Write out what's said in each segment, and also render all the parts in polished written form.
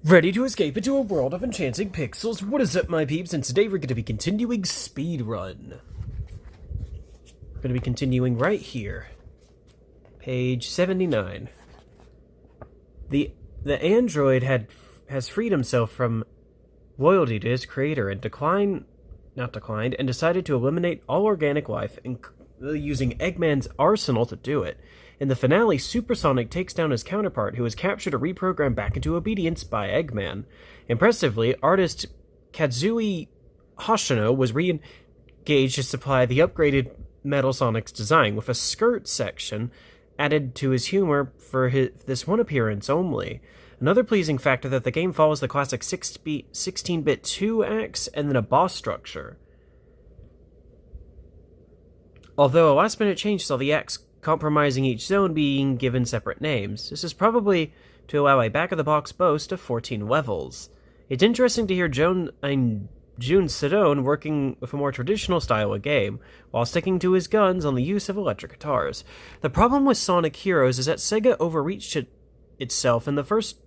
Ready to escape into a world of enchanting pixels? What is up, my peeps? And today we're going to be continuing Speedrun. We're going to be continuing right here. Page 79. The android has freed himself from loyalty to his creator and decided to eliminate all organic life, using Eggman's arsenal to do it. In the finale, Supersonic takes down his counterpart, who is captured or reprogrammed back into obedience by Eggman. Impressively, artist Katsui Hoshino was re-engaged to supply the upgraded Metal Sonic's design, with a skirt section added to his humor for this one appearance only. Another pleasing factor that the game follows the classic 16-bit 2 acts and then a boss structure. Although a last-minute change saw the acts compromising each zone being given separate names. This is probably to allow a back-of-the-box boast of 14 levels. It's interesting to hear Jun Sedone working with a more traditional style of game, while sticking to his guns on the use of electric guitars. The problem with Sonic Heroes is that Sega overreached itself in the first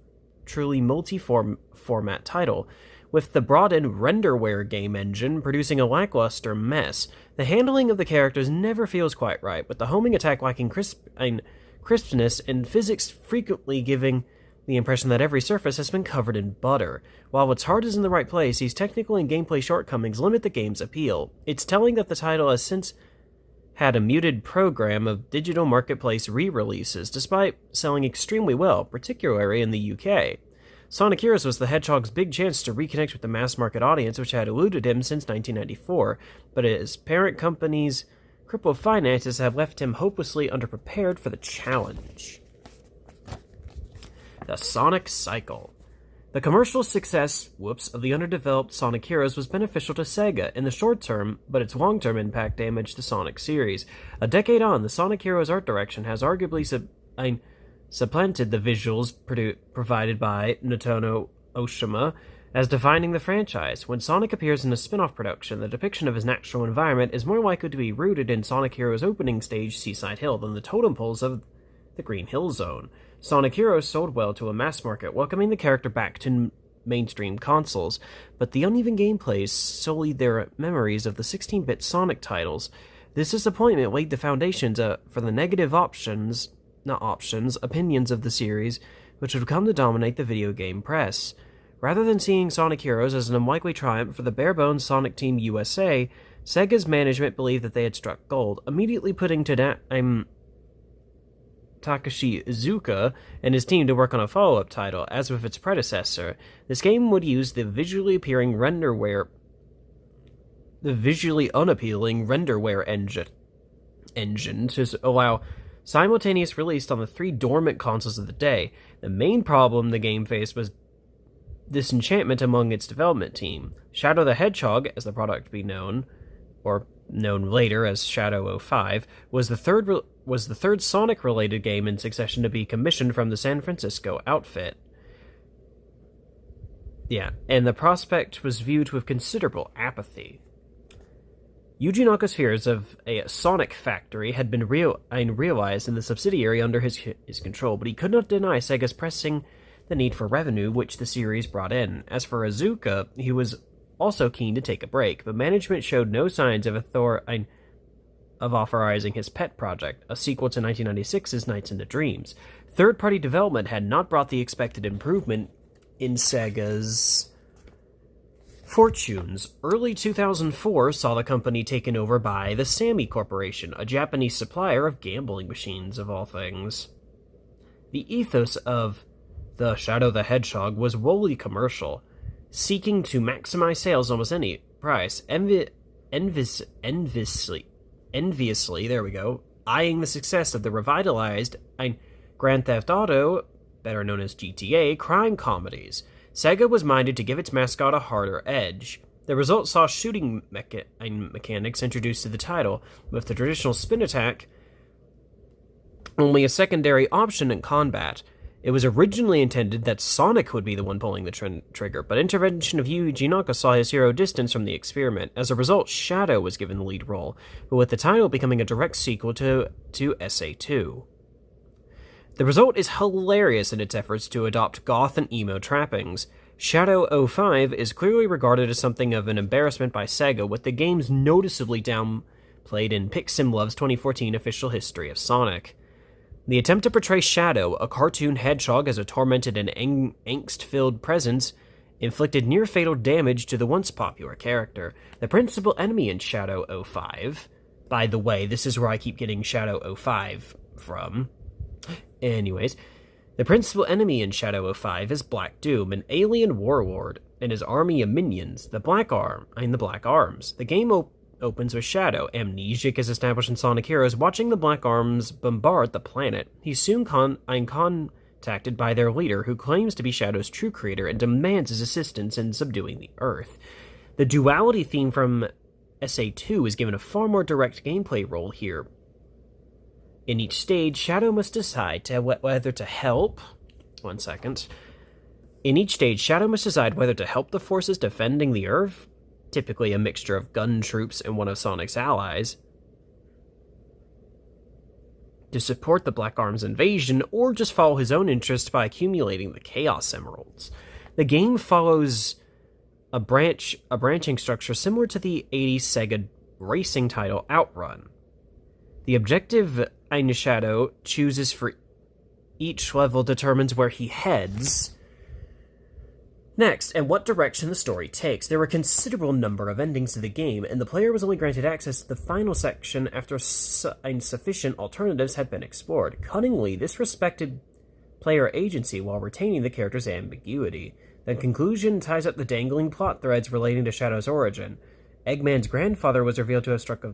truly multi-format title, with the brought-in renderware game engine producing a lackluster mess. The handling of the characters never feels quite right, with the homing attack lacking crispness and physics frequently giving the impression that every surface has been covered in butter. While its heart is in the right place, these technical and gameplay shortcomings limit the game's appeal. It's telling that the title has since had a muted program of digital marketplace re-releases, despite selling extremely well, particularly in the UK. Sonic Heroes was the Hedgehog's big chance to reconnect with the mass-market audience, which had eluded him since 1994, but his parent company's crippled finances have left him hopelessly underprepared for the challenge. The Sonic Cycle. The commercial success, of the underdeveloped Sonic Heroes was beneficial to Sega in the short term, but its long-term impact damaged the Sonic series. A decade on, the Sonic Heroes art direction has arguably supplanted the visuals provided by Notono Oshima as defining the franchise. When Sonic appears in a spin-off production, the depiction of his natural environment is more likely to be rooted in Sonic Heroes' opening stage, Seaside Hill, than the totem poles of the Green Hill Zone. Sonic Heroes sold well to a mass market, welcoming the character back to mainstream consoles, but the uneven gameplay sullied their memories of the 16-bit Sonic titles. This disappointment laid the foundations for the negative opinions of the series, which would come to dominate the video game press. Rather than seeing Sonic Heroes as an unlikely triumph for the bare-bones Sonic Team USA, Sega's management believed that they had struck gold, immediately putting Takashi Iizuka and his team to work on a follow-up title. As with its predecessor, this game would use the visually unappealing renderware engine to allow simultaneous release on the three dormant consoles of the day. The main problem the game faced was disenchantment among its development team. Shadow the Hedgehog, as the product be known, or known later as Shadow 05, was the third Sonic-related game in succession to be commissioned from the San Francisco outfit. And the prospect was viewed with considerable apathy. Yuji Naka's fears of a Sonic factory had been realized in the subsidiary under his control, but he could not deny Sega's pressing the need for revenue which the series brought in. As for Iizuka, he was also keen to take a break, but management showed no signs of authorizing his pet project, a sequel to 1996's Nights into Dreams. Third-party development had not brought the expected improvement in Sega's fortunes. Early 2004 saw the company taken over by the Sammy Corporation, a Japanese supplier of gambling machines, of all things. The ethos of the Shadow the Hedgehog was wholly commercial, seeking to maximize sales almost any price, enviously, eyeing the success of the revitalized Grand Theft Auto, better known as GTA, crime comedies. Sega was minded to give its mascot a harder edge. The result saw shooting mechanics introduced to the title, with the traditional spin attack only a secondary option in combat. It was originally intended that Sonic would be the one pulling the trigger, but intervention of Yuji Naka saw his hero distance from the experiment. As a result, Shadow was given the lead role, but with the title becoming a direct sequel to SA2. The result is hilarious in its efforts to adopt goth and emo trappings. Shadow 05 is clearly regarded as something of an embarrassment by Sega, with the games noticeably downplayed in PixSimLove's 2014 official history of Sonic. The attempt to portray Shadow, a cartoon hedgehog, as a tormented and angst-filled presence inflicted near-fatal damage to the once popular character. The principal enemy in Shadow 05... By the way, this is where I keep getting Shadow 05 from. Anyways, the principal enemy in Shadow 05 is Black Doom, an alien warlord, and his army of minions, the Black Arms. The game opens with Shadow, amnesiac as established in Sonic Heroes, watching the Black Arms bombard the planet. He's soon contacted by their leader, who claims to be Shadow's true creator and demands his assistance in subduing the Earth. The duality theme from SA2 is given a far more direct gameplay role here. In each stage, Shadow must decide whether to help... One second. In each stage, Shadow must decide whether to help the forces defending the Earth, typically a mixture of gun troops and one of Sonic's allies, to support the Black Arms invasion, or just follow his own interests by accumulating the Chaos Emeralds. The game follows a branching structure similar to the 80s Sega racing title Outrun. The objective Shadow chooses for each level determines where he heads next and what direction the story takes. There were a considerable number of endings to the game, and the player was only granted access to the final section after insufficient alternatives had been explored. Cunningly, this respected player agency while retaining the character's ambiguity. The conclusion ties up the dangling plot threads relating to Shadow's origin. Eggman's grandfather was revealed to have struck a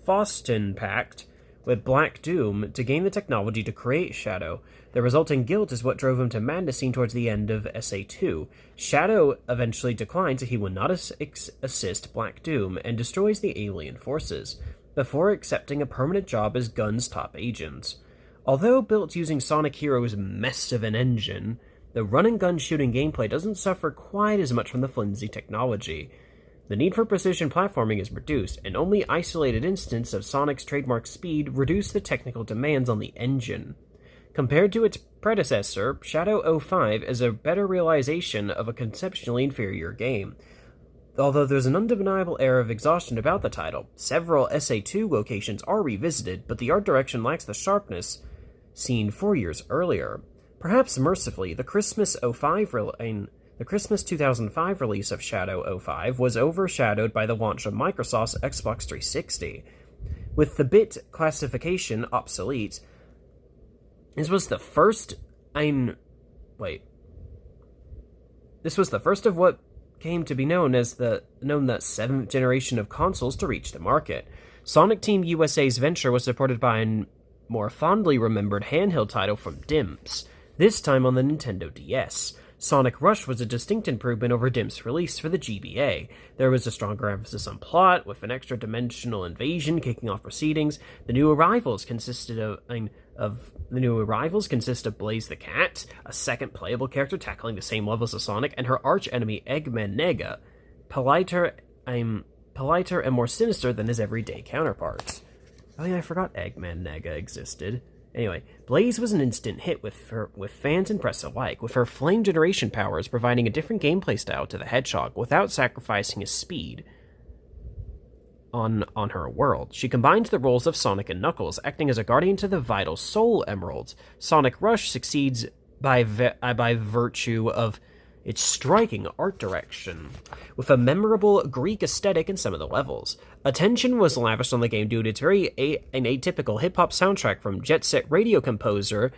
Faustin pact with Black Doom to gain the technology to create Shadow. The resulting guilt is what drove him to madness seen towards the end of SA2. Shadow eventually declines that he will not assist Black Doom and destroys the alien forces, before accepting a permanent job as Gun's top agent. Although built using Sonic Heroes' mess of an engine, the run-and-gun shooting gameplay doesn't suffer quite as much from the flimsy technology. The need for precision platforming is reduced, and only isolated instances of Sonic's trademark speed reduce the technical demands on the engine. Compared to its predecessor, Shadow 05 is a better realization of a conceptually inferior game. Although there's an undeniable air of exhaustion about the title, several SA2 locations are revisited, but the art direction lacks the sharpness seen 4 years earlier. Perhaps mercifully, the Christmas 2005 release of Shadow 05 was overshadowed by the launch of Microsoft's Xbox 360. With the bit classification obsolete, this was the first of what came to be known as the seventh generation of consoles to reach the market. Sonic Team USA's venture was supported by a more fondly remembered handheld title from DIMPS, this time on the Nintendo DS. Sonic Rush was a distinct improvement over DIMP's release for the GBA. There was a stronger emphasis on plot, with an extra-dimensional invasion kicking off proceedings. The new arrivals consist of Blaze the Cat, a second playable character tackling the same levels as Sonic, and her arch-enemy Eggman Nega, politer and more sinister than his everyday counterparts. Oh yeah, I forgot Eggman Nega existed. Anyway, Blaze was an instant hit with fans and press alike, with her flame generation powers providing a different gameplay style to the Hedgehog without sacrificing his speed on her world. She combines the roles of Sonic and Knuckles, acting as a guardian to the vital Soul Emeralds. Sonic Rush succeeds by virtue of its striking art direction, with a memorable Greek aesthetic in some of the levels. Attention was lavished on the game due to its very atypical hip-hop soundtrack from Jet Set radio composer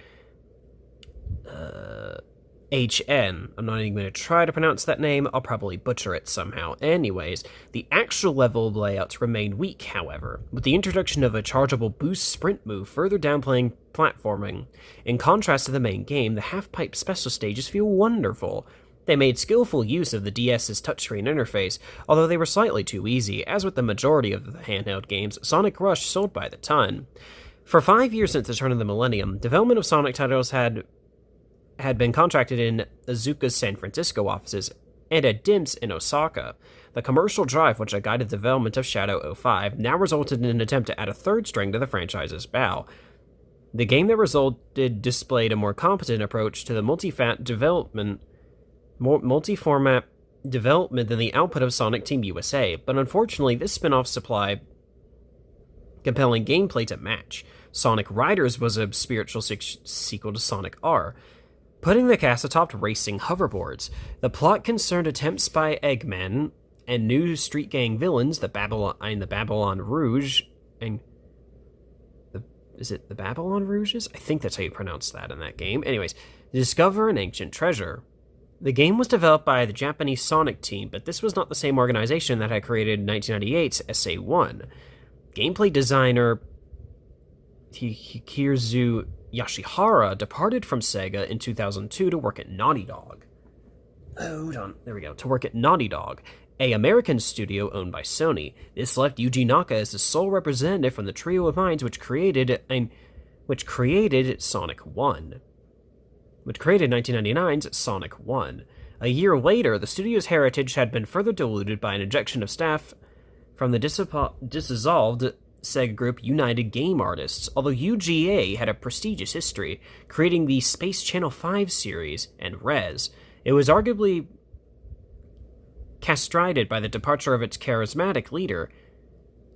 HN. I'm not even going to try to pronounce that name, I'll probably butcher it somehow. Anyways, the actual level layouts remain weak, however, with the introduction of a chargeable boost sprint move further downplaying platforming. In contrast to the main game, the half-pipe special stages feel wonderful. They made skillful use of the DS's touchscreen interface, although they were slightly too easy. As with the majority of the handheld games, Sonic Rush sold by the ton. For 5 years since the turn of the millennium, development of Sonic titles had been contracted in Azuka's San Francisco offices and at DIMPS in Osaka. The commercial drive which had guided the development of Shadow 05 now resulted in an attempt to add a third string to the franchise's bow. The game that resulted displayed a more competent approach to the multi-format development than the output of Sonic Team USA, but unfortunately this spin-off supplied compelling gameplay to match. Sonic Riders was a spiritual sequel to Sonic R, putting the cast atop racing hoverboards. The plot concerned attempts by Eggman and new street gang villains, the Babylon Rouge, and is it the Babylon Rouges? I think that's how you pronounce that in that game. Anyways, discover an ancient treasure. The game was developed by the Japanese Sonic team, but this was not the same organization that had created 1998's SA1. Gameplay designer Hirzu Yoshihara departed from Sega in 2002 to work at Naughty Dog. Hold on, there we go. To work at Naughty Dog, a American studio owned by Sony. This left Yuji Naka as the sole representative from the trio of minds which created Sonic 1. Which created 1999's Sonic 1. A year later, the studio's heritage had been further diluted by an ejection of staff from the dissolved Sega group United Game Artists, although UGA had a prestigious history, creating the Space Channel 5 series and Rez. It was arguably castrated by the departure of its charismatic leader,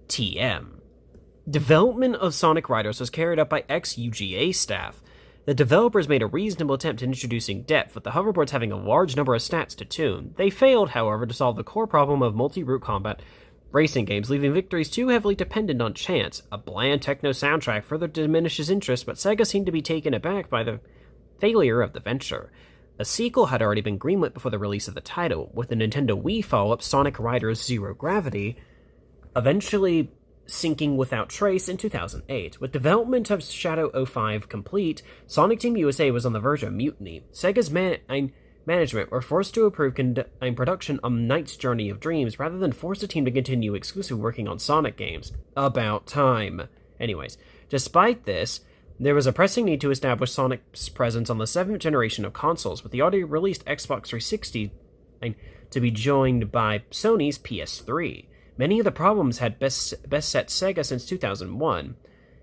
TM. Development of Sonic Riders was carried out by ex-UGA staff. The developers made a reasonable attempt at introducing depth, with the hoverboards having a large number of stats to tune. They failed, however, to solve the core problem of multi-route combat racing games, leaving victories too heavily dependent on chance. A bland techno soundtrack further diminishes interest, but Sega seemed to be taken aback by the failure of the venture. A sequel had already been greenlit before the release of the title, with the Nintendo Wii follow-up Sonic Riders Zero Gravity eventually sinking without trace in 2008. With development of Shadow 05 complete, Sonic Team USA was on the verge of mutiny. Sega's management were forced to approve production on Knight's Journey of Dreams rather than force the team to continue exclusive working on Sonic games. About time. Anyways, despite this, there was a pressing need to establish Sonic's presence on the 7th generation of consoles, with the already released Xbox 360 to be joined by Sony's PS3. Many of the problems had best set Sega since 2001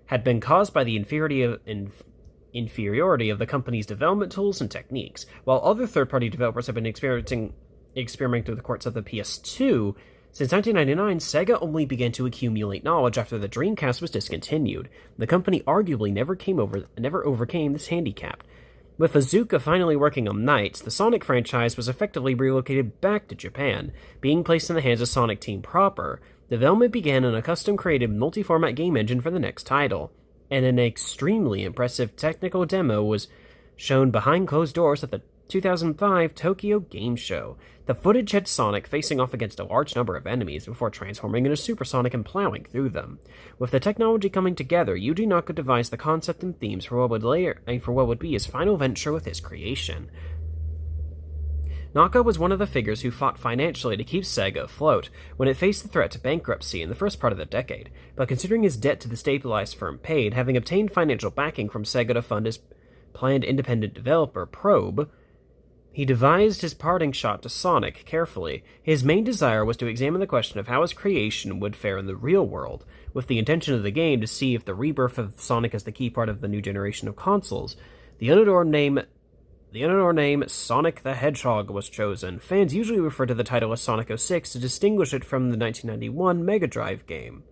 had been caused by the inferiority of the company's development tools and techniques. While other third-party developers have been experimenting with the courts of the PS2, since 1999, Sega only began to accumulate knowledge after the Dreamcast was discontinued. The company arguably never overcame this handicap. With Azuka finally working on Knights, the Sonic franchise was effectively relocated back to Japan, being placed in the hands of Sonic Team proper. Development began in a custom-created multi-format game engine for the next title, and an extremely impressive technical demo was shown behind closed doors at the 2005 Tokyo Game Show. The footage had Sonic facing off against a large number of enemies before transforming into Super Sonic and plowing through them. With the technology coming together, Yuji Naka devised the concept and themes for what would be his final venture with his creation. Naka was one of the figures who fought financially to keep Sega afloat when it faced the threat to bankruptcy in the first part of the decade, but considering his debt to the stabilized firm paid, having obtained financial backing from Sega to fund his planned independent developer, Probe, he devised his parting shot to Sonic carefully. His main desire was to examine the question of how his creation would fare in the real world, with the intention of the game to see if the rebirth of Sonic as the key part of the new generation of consoles. The unadorned name Sonic the Hedgehog was chosen. Fans usually refer to the title as Sonic 06 to distinguish it from the 1991 Mega Drive game.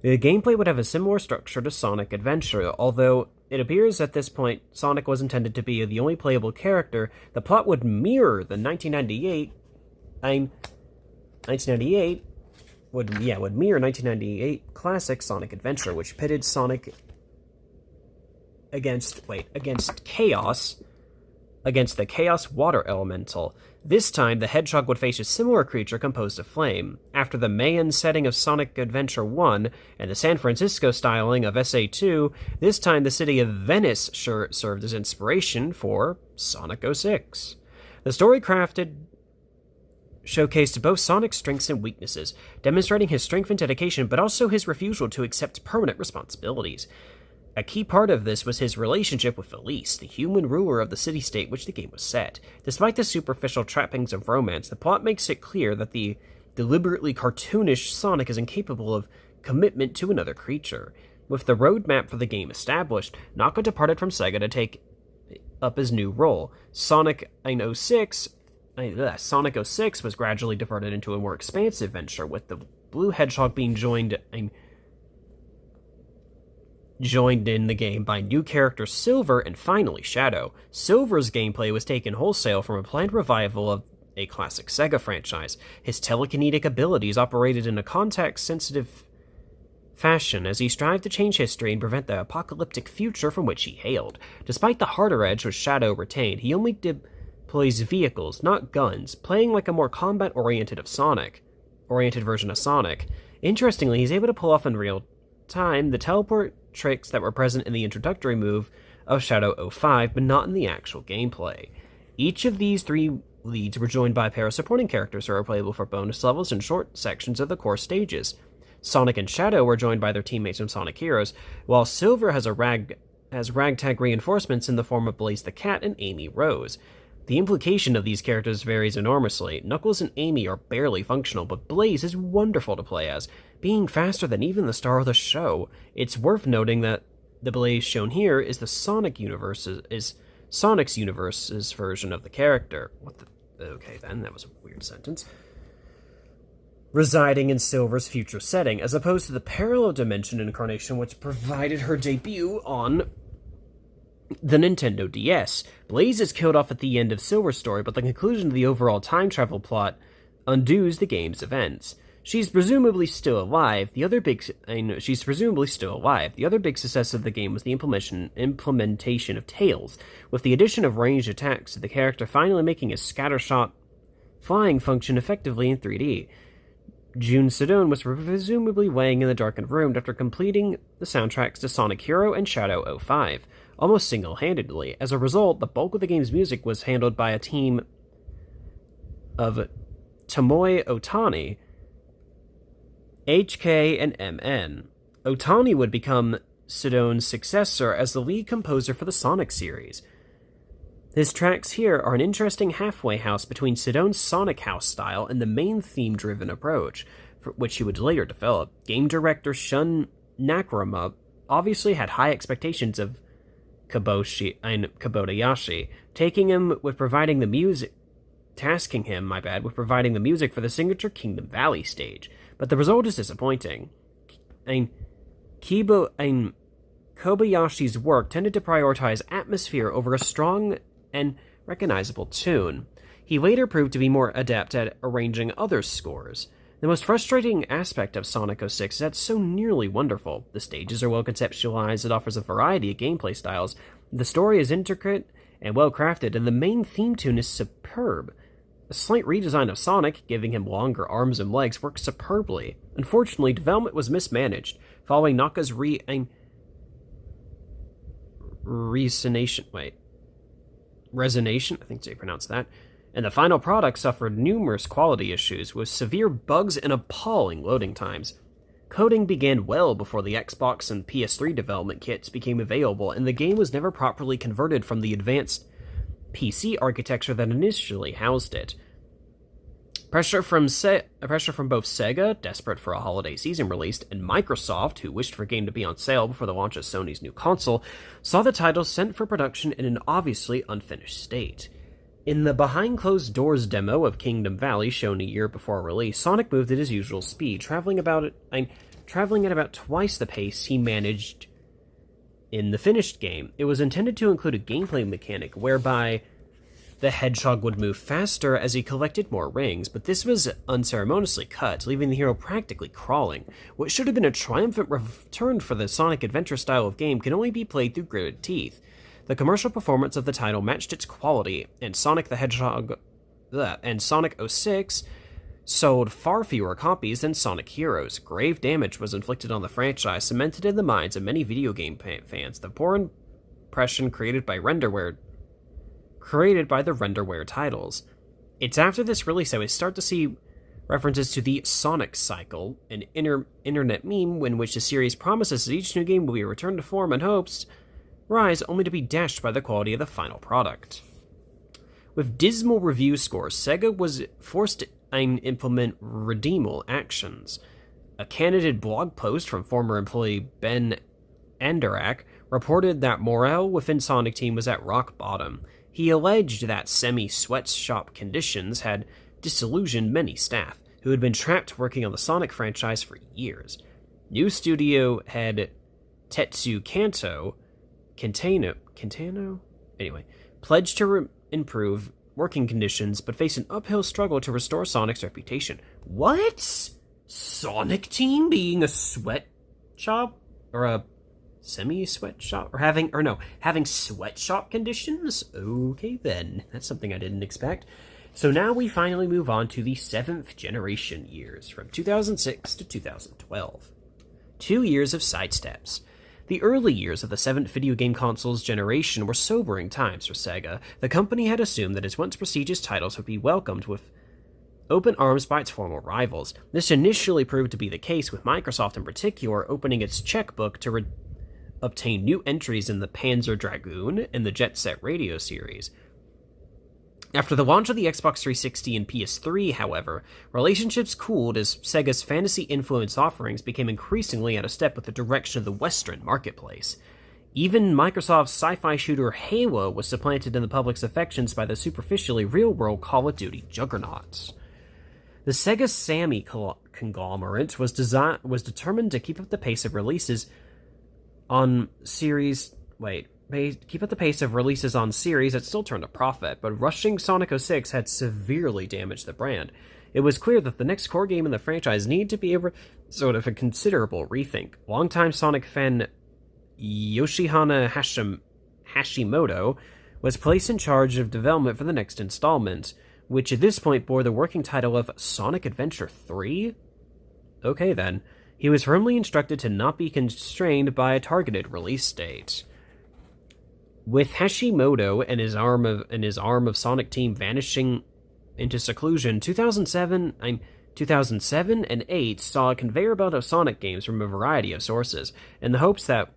The gameplay would have a similar structure to Sonic Adventure, although it appears at this point Sonic was intended to be the only playable character. The plot would mirror the 1998 classic Sonic Adventure, which pitted Sonic against Chaos, against the Chaos Water Elemental. This time, the Hedgehog would face a similar creature composed of flame. After the Mayan setting of Sonic Adventure 1 and the San Francisco styling of SA2, this time the city of Venice served as inspiration for Sonic 06. The story crafted showcased both Sonic's strengths and weaknesses, demonstrating his strength and dedication, but also his refusal to accept permanent responsibilities. A key part of this was his relationship with Felice, the human ruler of the city-state which the game was set. Despite the superficial trappings of romance, the plot makes it clear that the deliberately cartoonish Sonic is incapable of commitment to another creature. With the roadmap for the game established, Naka departed from Sega to take up his new role. Sonic 06 was gradually diverted into a more expansive venture, with the Blue Hedgehog being joined in the game by new characters Silver and finally Shadow. Silver's gameplay was taken wholesale from a planned revival of a classic Sega franchise. His telekinetic abilities operated in a context-sensitive fashion as he strived to change history and prevent the apocalyptic future from which he hailed. Despite the harder edge which Shadow retained, he only deploys vehicles, not guns, playing like a more combat-oriented version of Sonic. Interestingly, he's able to pull off in real time the teleport tricks that were present in the introductory move of Shadow 05, but not in the actual gameplay. Each of these three leads were joined by a pair of supporting characters who are playable for bonus levels and short sections of the core stages. Sonic and Shadow were joined by their teammates from Sonic Heroes, while Silver has ragtag reinforcements in the form of Blaze the Cat and Amy Rose. The implication of these characters varies enormously. Knuckles and Amy are barely functional, but Blaze is wonderful to play as, being faster than even the star of the show. It's worth noting that the Blaze shown here is Sonic's universe's version of the character. Okay then, that was a weird sentence. Residing in Silver's future setting, as opposed to the parallel dimension incarnation which provided her debut on the Nintendo DS. Blaze is killed off at the end of Silver's story, but the conclusion of the overall time travel plot undoes the game's events. She's presumably still alive. The other big success of the game was the implementation of Tails, with the addition of ranged attacks to the character finally making his scattershot flying function effectively in 3D. June Sedone was presumably laying in the darkened room after completing the soundtracks to Sonic Hero and Shadow 05, almost single-handedly. As a result, the bulk of the game's music was handled by a team of Tomoe Otani, HK, and MN. Otani would become Sedone's successor as the lead composer for the Sonic series. His tracks here are an interesting halfway house between Sedone's Sonic House style and the main theme-driven approach, for which he would later develop. Game director Shun Nakarama obviously had high expectations of Kobayashi, tasking him with providing the music for the signature Kingdom Valley stage, but the result is disappointing. Kobayashi's work tended to prioritize atmosphere over a strong and recognizable tune. He later proved to be more adept at arranging other scores. The most frustrating aspect of Sonic 06 is that it's so nearly wonderful. The stages are well conceptualized, it offers a variety of gameplay styles, the story is intricate and well crafted, and the main theme tune is superb. A slight redesign of Sonic, giving him longer arms and legs, works superbly. Unfortunately, development was mismanaged, following Naka's Resonation, I think they pronounced that, and the final product suffered numerous quality issues with severe bugs and appalling loading times. Coding began well before the Xbox and PS3 development kits became available, and the game was never properly converted from the advanced PC architecture that initially housed it. Pressure from both Sega, desperate for a holiday season release, and Microsoft, who wished for a game to be on sale before the launch of Sony's new console, saw the title sent for production in an obviously unfinished state. In the behind-closed-doors demo of Kingdom Valley shown a year before release, Sonic moved at his usual speed, traveling at about twice the pace he managed in the finished game. It was intended to include a gameplay mechanic whereby the Hedgehog would move faster as he collected more rings, but this was unceremoniously cut, leaving the hero practically crawling. What should have been a triumphant return for the Sonic Adventure style of game can only be played through gritted teeth. The commercial performance of the title matched its quality, and Sonic 06 sold far fewer copies than Sonic Heroes. Grave damage was inflicted on the franchise, cemented in the minds of many video game fans. The poor impression created by the renderware titles. It's after this release that we start to see references to the Sonic Cycle, an internet meme in which the series promises that each new game will be a return to form and hopes rise, only to be dashed by the quality of the final product. With dismal review scores, Sega was forced to implement redeemable actions. A candid blog post from former employee Ben Andorak reported that morale within Sonic Team was at rock bottom. He alleged that semi-sweatshop conditions had disillusioned many staff, who had been trapped working on the Sonic franchise for years. New studio head Tetsu Kantano? Anyway, pledged to improve working conditions, but faced an uphill struggle to restore Sonic's reputation. What? Sonic Team being a sweatshop? Or a semi-sweatshop? Having sweatshop conditions? Okay then, that's something I didn't expect. So now we finally move on to the 7th generation years, from 2006 to 2012. 2 years of sidesteps. The early years of the 7th video game console's generation were sobering times for Sega. The company had assumed that its once prestigious titles would be welcomed with open arms by its former rivals. This initially proved to be the case, with Microsoft in particular opening its checkbook to obtain new entries in the Panzer Dragoon and the Jet Set Radio series. After the launch of the Xbox 360 and PS3, however, relationships cooled as Sega's fantasy-influenced offerings became increasingly out of step with the direction of the Western marketplace. Even Microsoft's sci-fi shooter Halo was supplanted in the public's affections by the superficially real-world Call of Duty juggernaut. The Sega Sammy conglomerate was determined to keep up the pace of releases on series that still turned a profit, but rushing Sonic 06 had severely damaged the brand. It was clear that the next core game in the franchise needed to be a considerable rethink. Longtime Sonic fan Yoshihana Hashimoto was placed in charge of development for the next installment, which at this point bore the working title of Sonic Adventure 3? Okay then. He was firmly instructed to not be constrained by a targeted release date. With Hashimoto and his arm of Sonic Team vanishing into seclusion, 2007 and 8 saw a conveyor belt of Sonic games from a variety of sources, in the hopes that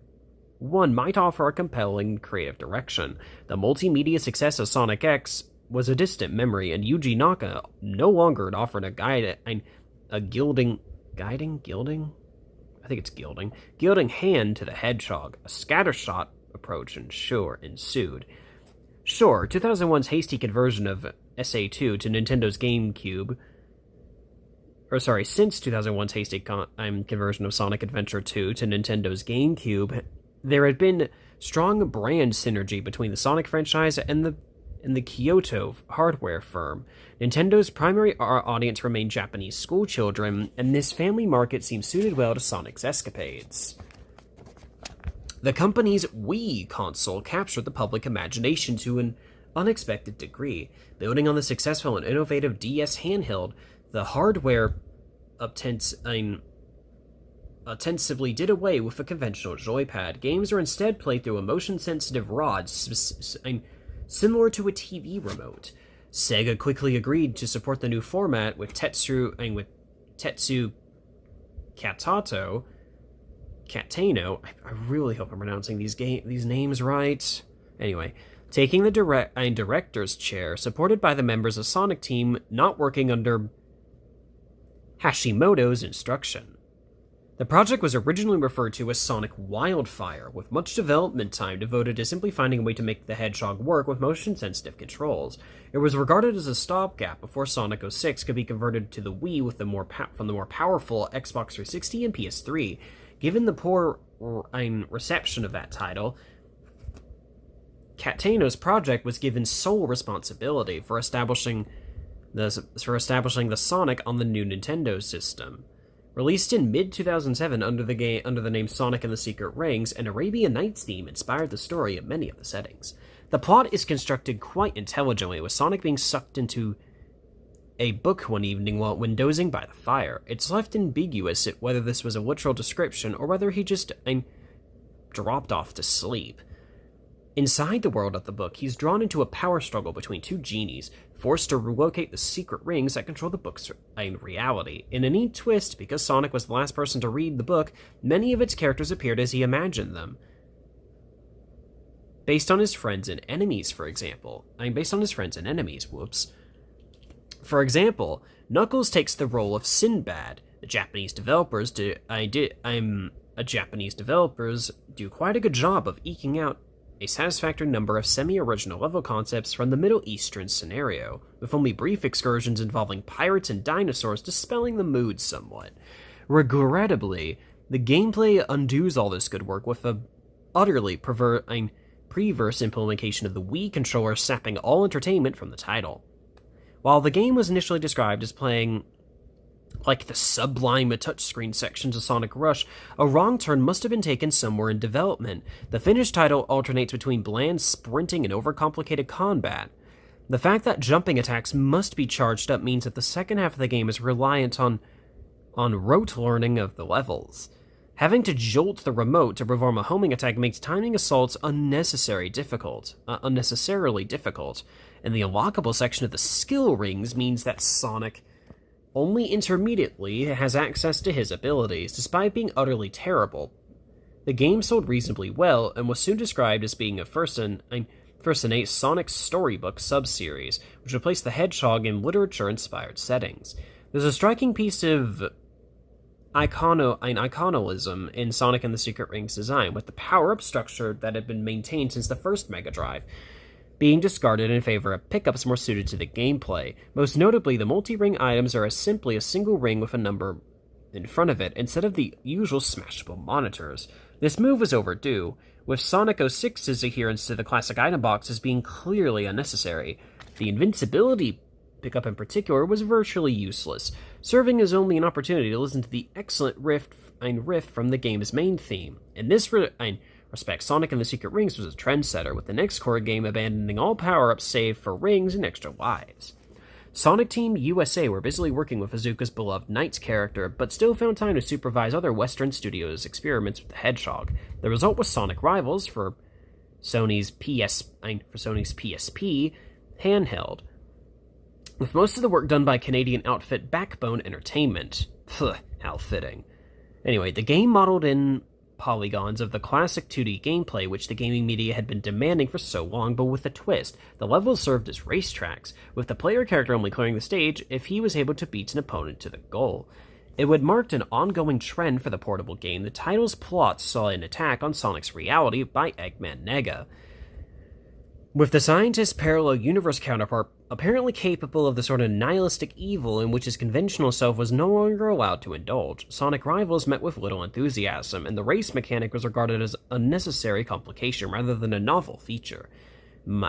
one might offer a compelling creative direction. The multimedia success of Sonic X was a distant memory, and Yuji Naka no longer offered gilding hand to the Hedgehog. A scattershot approach ensued. Sure, 2001's hasty conversion of SA2 to Nintendo's GameCube, since 2001's hasty conversion of Sonic Adventure 2 to Nintendo's GameCube, there had been strong brand synergy between the Sonic franchise and the Kyoto hardware firm. Nintendo's primary audience remained Japanese schoolchildren, and this family market seemed suited well to Sonic's escapades. The company's Wii console captured the public imagination to an unexpected degree. Building on the successful and innovative DS handheld, the hardware ostensibly did away with a conventional joypad. Games are instead played through a motion-sensitive rod similar to a TV remote. Sega quickly agreed to support the new format with Tetsu Katano. I really hope I'm pronouncing these names right. Anyway, taking the director's chair, supported by the members of Sonic Team not working under Hashimoto's instruction. The project was originally referred to as Sonic Wildfire, with much development time devoted to simply finding a way to make the Hedgehog work with motion-sensitive controls. It was regarded as a stopgap before Sonic 06 could be converted to the Wii with from the more powerful Xbox 360 and PS3. Given the poor reception of that title, Katano's project was given sole responsibility for establishing the Sonic on the new Nintendo system. Released in mid-2007 under the name Sonic and the Secret Rings, an Arabian Nights theme inspired the story of many of the settings. The plot is constructed quite intelligently, with Sonic being sucked into a book one evening when dozing by the fire. It's left ambiguous whether this was a literal description or whether he just dropped off to sleep. Inside the world of the book, he's drawn into a power struggle between two genies, forced to relocate the secret rings that control the book's reality. In a neat twist, because Sonic was the last person to read the book, many of its characters appeared as he imagined them. Based on his friends and enemies, for example. For example, Knuckles takes the role of Sinbad. The Japanese developers Japanese developers do quite a good job of eking out a satisfactory number of semi-original level concepts from the Middle Eastern scenario, with only brief excursions involving pirates and dinosaurs dispelling the mood somewhat. Regrettably, the gameplay undoes all this good work with a utterly perverse implementation of the Wii controller, sapping all entertainment from the title. While the game was initially described as playing like the sublime touchscreen sections of Sonic Rush, a wrong turn must have been taken somewhere in development. The finished title alternates between bland sprinting and overcomplicated combat. The fact that jumping attacks must be charged up means that the second half of the game is reliant on rote learning of the levels. Having to jolt the remote to perform a homing attack makes timing assaults unnecessarily difficult, and the unlockable section of the skill rings means that Sonic only intermediately has access to his abilities, despite being utterly terrible. The game sold reasonably well, and was soon described as being a first in a Sonic storybook subseries, which replaced the Hedgehog in literature-inspired settings. There's a striking piece of iconolism in Sonic and the Secret Rings design, with the power-up structure that had been maintained since the first Mega Drive being discarded in favor of pickups more suited to the gameplay. Most notably, the multi-ring items are simply a single ring with a number in front of it, instead of the usual smashable monitors. This move was overdue, with Sonic 06's adherence to the classic item boxes being clearly unnecessary. The invincibility pickup in particular was virtually useless, serving as only an opportunity to listen to the excellent riff from the game's main theme. In this respect, Sonic and the Secret Rings was a trendsetter, with the next core game abandoning all power-ups save for rings and extra lives. Sonic Team USA were busily working with Iizuka's beloved Knights character, but still found time to supervise other Western studios' experiments with the Hedgehog. The result was Sonic Rivals for Sony's PSP handheld, with most of the work done by Canadian outfit Backbone Entertainment. How fitting. Anyway, the game modeled in polygons of the classic 2D gameplay which the gaming media had been demanding for so long, but with a twist. The levels served as racetracks, with the player character only clearing the stage if he was able to beat an opponent to the goal. It would mark an ongoing trend for the portable game. The title's plot saw an attack on Sonic's reality by Eggman Nega, with the scientist's parallel universe counterpart apparently capable of the sort of nihilistic evil in which his conventional self was no longer allowed to indulge. Sonic Rivals met with little enthusiasm, and the race mechanic was regarded as a necessary complication rather than a novel feature.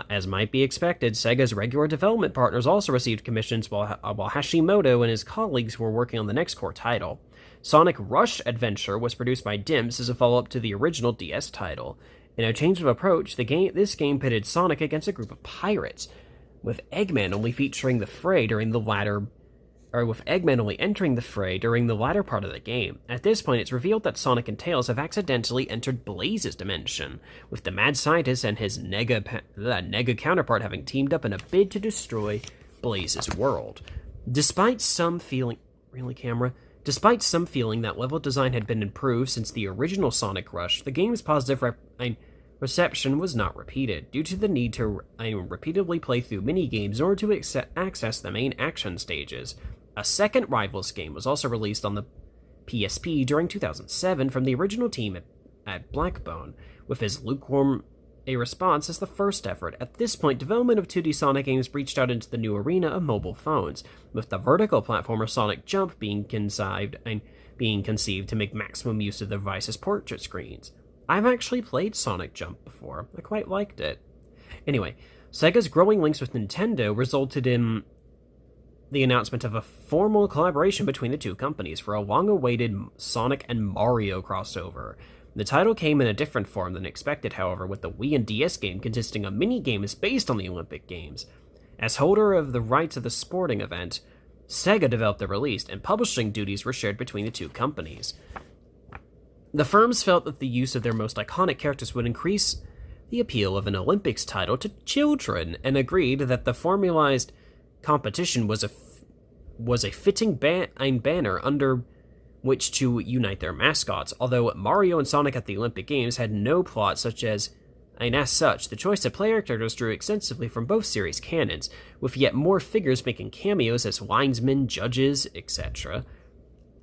As might be expected, Sega's regular development partners also received commissions while Hashimoto and his colleagues were working on the next core title. Sonic Rush Adventure was produced by Dimps as a follow-up to the original DS title. In a change of approach, this game pitted Sonic against a group of pirates, with Eggman only entering the fray during the latter part of the game. At this point, it's revealed that Sonic and Tails have accidentally entered Blaze's dimension, with the mad scientist and his Nega counterpart having teamed up in a bid to destroy Blaze's world. Despite some feeling that level design had been improved since the original Sonic Rush, the game's positive reception was not repeated, due to the need to repeatedly play through mini-games in order to access the main action stages. A second Rivals game was also released on the PSP during 2007 from the original team at Blackbone, with as lukewarm a response as the first effort. At this point, development of 2D Sonic games breached out into the new arena of mobile phones, with the vertical platformer Sonic Jump being conceived to make maximum use of the device's portrait screens. I've actually played Sonic Jump before. I quite liked it. Anyway, Sega's growing links with Nintendo resulted in the announcement of a formal collaboration between the two companies for a long-awaited Sonic and Mario crossover. The title came in a different form than expected, however, with the Wii and DS game consisting of mini-games based on the Olympic Games. As holder of the rights of the sporting event, Sega developed the release, and publishing duties were shared between the two companies. The firms felt that the use of their most iconic characters would increase the appeal of an Olympics title to children, and agreed that the formalized competition was a fitting banner under which to unite their mascots. Although Mario and Sonic at the Olympic Games had no plot as such, the choice of player characters drew extensively from both series canons, with yet more figures making cameos as linesmen, judges, etc.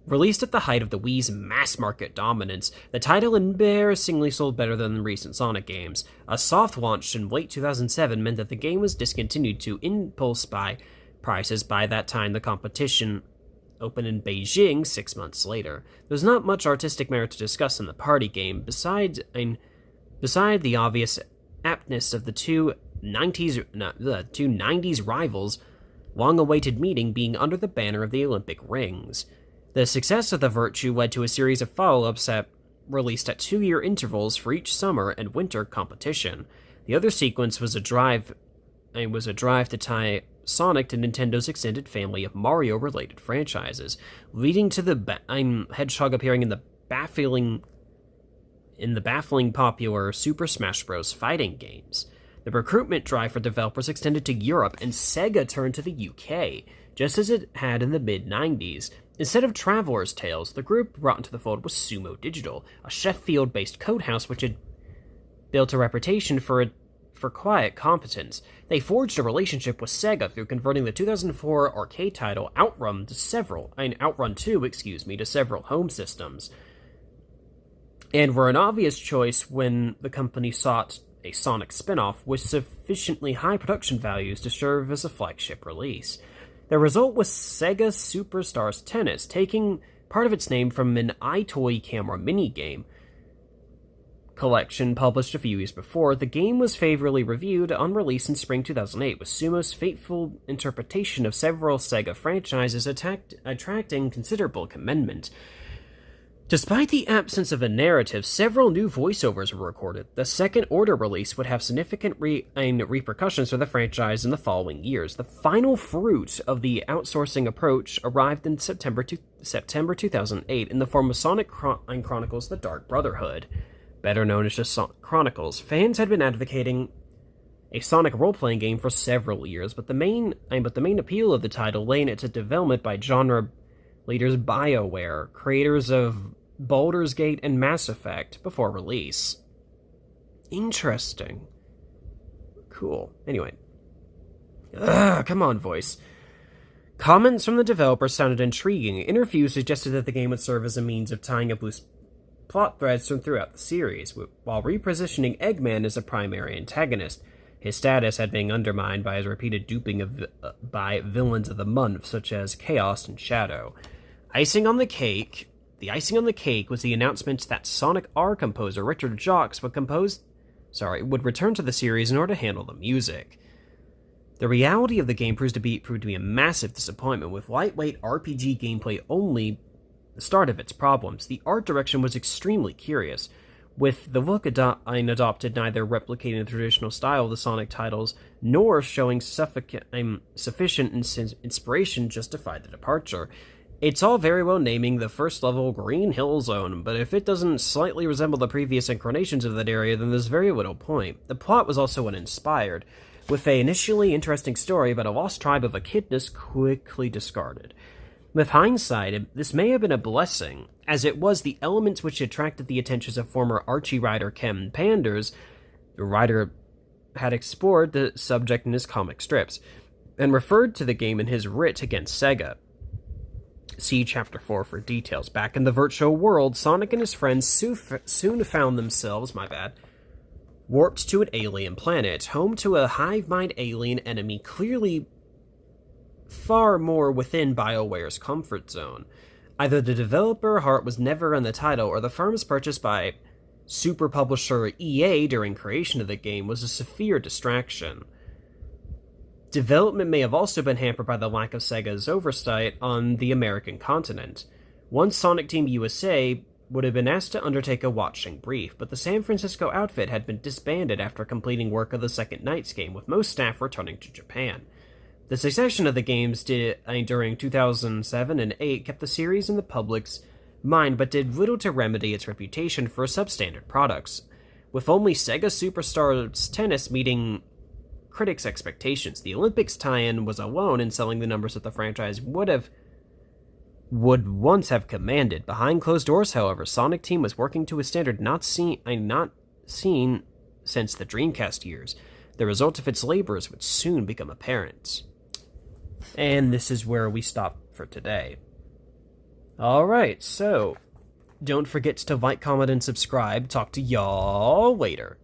Released at the height of the Wii's mass-market dominance, the title embarrassingly sold better than recent Sonic games. A soft launch in late 2007 meant that the game was discontinued to impulse buy prices. By that time, the competition opened in Beijing 6 months later. There's not much artistic merit to discuss in the party game, beside the obvious aptness of the two 90s rivals' long-awaited meeting being under the banner of the Olympic Rings. The success of the Virtue led to a series of follow-ups that released at 2-year intervals for each summer and winter competition. The other sequence was a drive to tie Sonic to Nintendo's extended family of Mario-related franchises, leading to the Hedgehog appearing in the baffling popular Super Smash Bros. Fighting games. The recruitment drive for developers extended to Europe, and Sega turned to the UK, just as it had in the mid-90s. Instead of Traveler's Tales, the group brought into the fold was Sumo Digital, a Sheffield-based code house which had built a reputation for quiet competence. They forged a relationship with Sega through converting the 2004 arcade title Outrun 2, to several home systems, and were an obvious choice when the company sought a Sonic spin-off with sufficiently high production values to serve as a flagship release. The result was Sega Superstars Tennis, taking part of its name from an iToy camera minigame collection published a few years before. The game was favorably reviewed on release in spring 2008, with Sumo's faithful interpretation of several Sega franchises attracting considerable commendation. Despite the absence of a narrative, several new voiceovers were recorded. The Second Order release would have significant repercussions for the franchise in the following years. The final fruit of the outsourcing approach arrived in September 2008 in the form of Sonic Chronicles: The Dark Brotherhood, better known as just Sonic Chronicles. Fans had been advocating a Sonic role-playing game for several years, but the main appeal of the title lay in its development by genre leaders BioWare, creators of Baldur's Gate and Mass Effect, before release. Interesting. Cool. Anyway. Come on, voice. Comments from the developers sounded intriguing. Interviews suggested that the game would serve as a means of tying up loose plot threads from throughout the series, while repositioning Eggman as a primary antagonist. His status had been undermined by his repeated duping by villains of the month, such as Chaos and Shadow. The icing on the cake was the announcement that Sonic R composer Richard Jacques would return to the series in order to handle the music. The reality of the game proved to be a massive disappointment, with lightweight RPG gameplay only the start of its problems. The art direction was extremely curious, with the look adopted neither replicating the traditional style of the Sonic titles, nor showing sufficient inspiration justified the departure. It's all very well naming the first level Green Hill Zone, but if it doesn't slightly resemble the previous incarnations of that area, then there's very little point. The plot was also uninspired, with an initially interesting story about a lost tribe of echidnas quickly discarded. With hindsight, this may have been a blessing, as it was the elements which attracted the attentions of former Archie writer Ken Panders. The writer had explored the subject in his comic strips, and referred to the game in his writ against Sega. See Chapter 4 for details. Back in the virtual world, Sonic and his friends soon found themselves, warped to an alien planet, home to a hive-mind alien enemy clearly far more within BioWare's comfort zone. Either the developer heart was never in the title, or the firm's purchase by super publisher EA during creation of the game was a severe distraction. Development may have also been hampered by the lack of Sega's oversight on the American continent. Once Sonic Team USA would have been asked to undertake a watching brief, but the San Francisco outfit had been disbanded after completing work of the second night's game, with most staff returning to Japan. The succession of the games during 2007 and 8 kept the series in the public's mind, but did little to remedy its reputation for substandard products. With only Sega Superstars Tennis meeting critics' expectations, the Olympics tie-in was alone in selling the numbers that the franchise would once have commanded. Behind closed doors, however, Sonic Team was working to a standard not seen since the Dreamcast years. The result of its labors would soon become apparent. And this is where we stop for today. Alright, so don't forget to like, comment, and subscribe. Talk to y'all later.